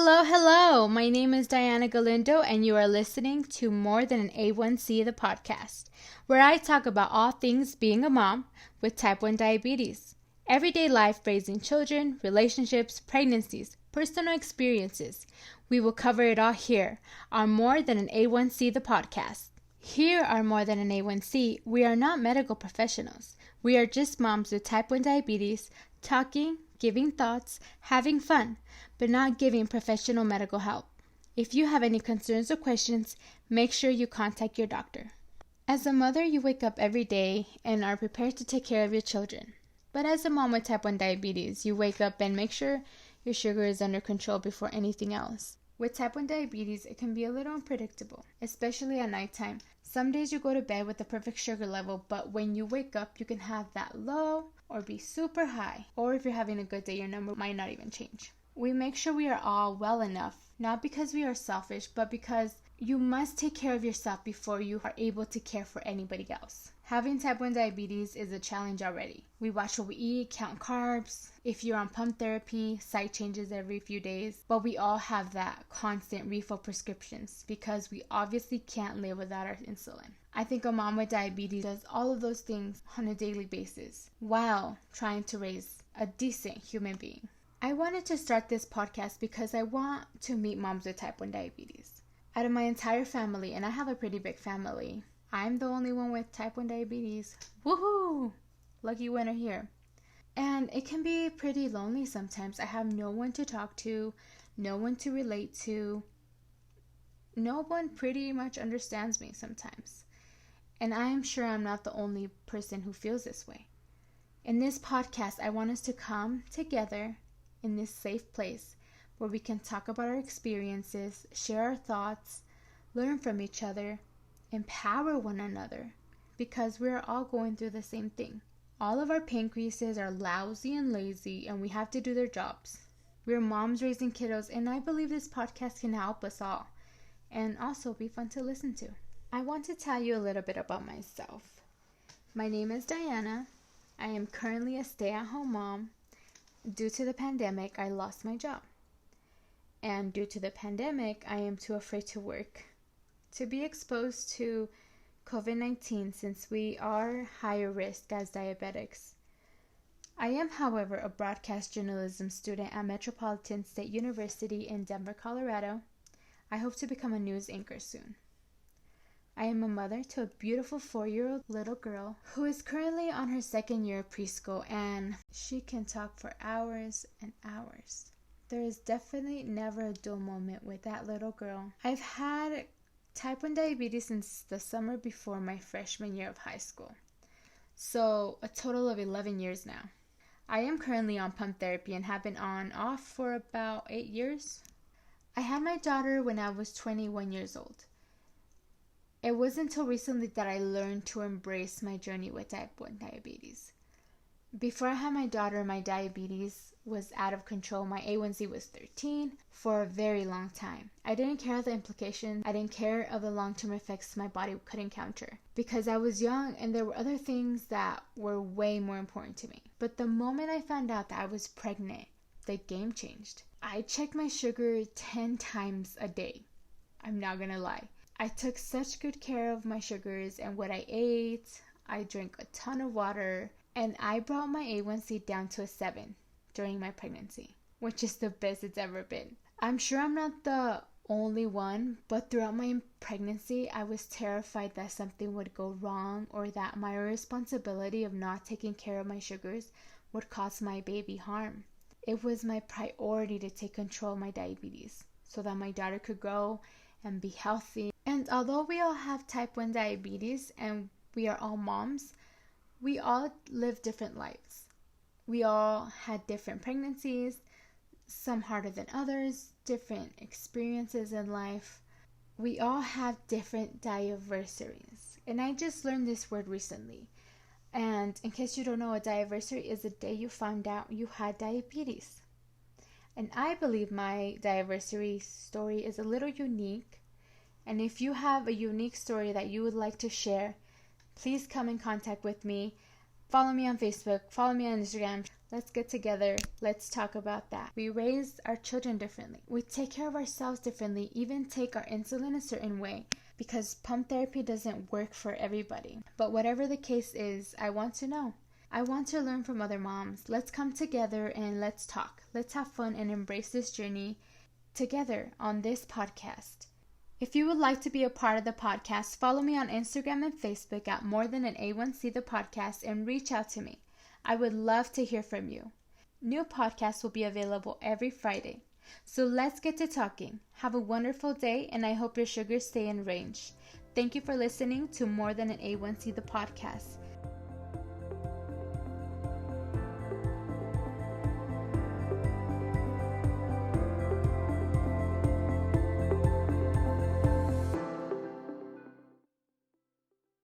Hello, hello. My name is Diana Galindo, and you are listening to More Than an A1C, the podcast, where I talk about all things being a mom with type 1 diabetes, everyday life raising children, relationships, pregnancies, personal experiences. We will cover it all here on More Than an A1C, the podcast. Here are More Than an A1C. We are not medical professionals. We are just moms with type 1 diabetes, talking, giving thoughts, having fun, but not giving professional medical help. If you have any concerns or questions, make sure you contact your doctor. As a mother, you wake up every day and are prepared to take care of your children. But as a mom with type 1 diabetes, you wake up and make sure your sugar is under control before anything else. With type 1 diabetes, it can be a little unpredictable, especially at nighttime. Some days you go to bed with the perfect sugar level, but when you wake up, you can have that low or be super high. Or if you're having a good day, your number might not even change. We make sure we are all well enough, not because we are selfish, but because you must take care of yourself before you are able to care for anybody else. Having type 1 diabetes is a challenge already. We watch what we eat, count carbs. If you're on pump therapy, site changes every few days. But we all have that constant refill prescriptions because we obviously can't live without our insulin. I think a mom with diabetes does all of those things on a daily basis while trying to raise a decent human being. I wanted to start this podcast because I want to meet moms with type 1 diabetes. Out of my entire family, and I have a pretty big family, I'm the only one with type 1 diabetes. Woohoo! Lucky winner here. And it can be pretty lonely sometimes. I have no one to talk to, no one to relate to. No one pretty much understands me sometimes. And I am sure I'm not the only person who feels this way. In this podcast, I want us to come together in this safe place where we can talk about our experiences, share our thoughts, learn from each other, empower one another, because we're all going through the same thing. All of our pancreases are lousy and lazy, and we have to do their jobs. We're moms raising kiddos, and I believe this podcast can help us all, and also be fun to listen to. I want to tell you a little bit about myself. My name is Diana. I am currently a stay-at-home mom. Due to the pandemic, I lost my job. And due to the pandemic, I am too afraid to work, to be exposed to COVID-19 since we are higher risk as diabetics. I am, however, a broadcast journalism student at Metropolitan State University in Denver, Colorado. I hope to become a news anchor soon. I am a mother to a beautiful 4-year-old little girl who is currently on her second year of preschool, and she can talk for hours and hours. There is definitely never a dull moment with that little girl. I've had type 1 diabetes since the summer before my freshman year of high school. So a total of 11 years now. I am currently on pump therapy and have been on off for about 8 years. I had my daughter when I was 21 years old. It wasn't until recently that I learned to embrace my journey with type 1 diabetes. Before I had my daughter, my diabetes was out of control. My A1C was 13 for a very long time. I didn't care of the implications. I didn't care of the long-term effects my body could encounter because I was young and there were other things that were way more important to me. But the moment I found out that I was pregnant, the game changed. I checked my sugar 10 times a day. I'm not gonna lie. I took such good care of my sugars and what I ate. I drank a ton of water. And I brought my A1C down to a 7 during my pregnancy, which is the best it's ever been. I'm sure I'm not the only one, but throughout my pregnancy, I was terrified that something would go wrong or that my irresponsibility of not taking care of my sugars would cause my baby harm. It was my priority to take control of my diabetes so that my daughter could grow and be healthy. And although we all have type 1 diabetes and we are all moms, we all live different lives. We all had different pregnancies, some harder than others, different experiences in life. We all have different diaversaries. And I just learned this word recently. And in case you don't know, a diaversary is the day you found out you had diabetes. And I believe my diaversary story is a little unique. And if you have a unique story that you would like to share, please come in contact with me. Follow me on Facebook, follow me on Instagram. Let's get together. Let's talk about that. We raise our children differently. We take care of ourselves differently, even take our insulin a certain way, because pump therapy doesn't work for everybody. But whatever the case is, I want to know. I want to learn from other moms. Let's come together and let's talk. Let's have fun and embrace this journey together on this podcast. If you would like to be a part of the podcast, follow me on Instagram and Facebook at More Than an A1C the Podcast and reach out to me. I would love to hear from you. New podcasts will be available every Friday. So let's get to talking. Have a wonderful day, and I hope your sugars stay in range. Thank you for listening to More Than an A1C the Podcast.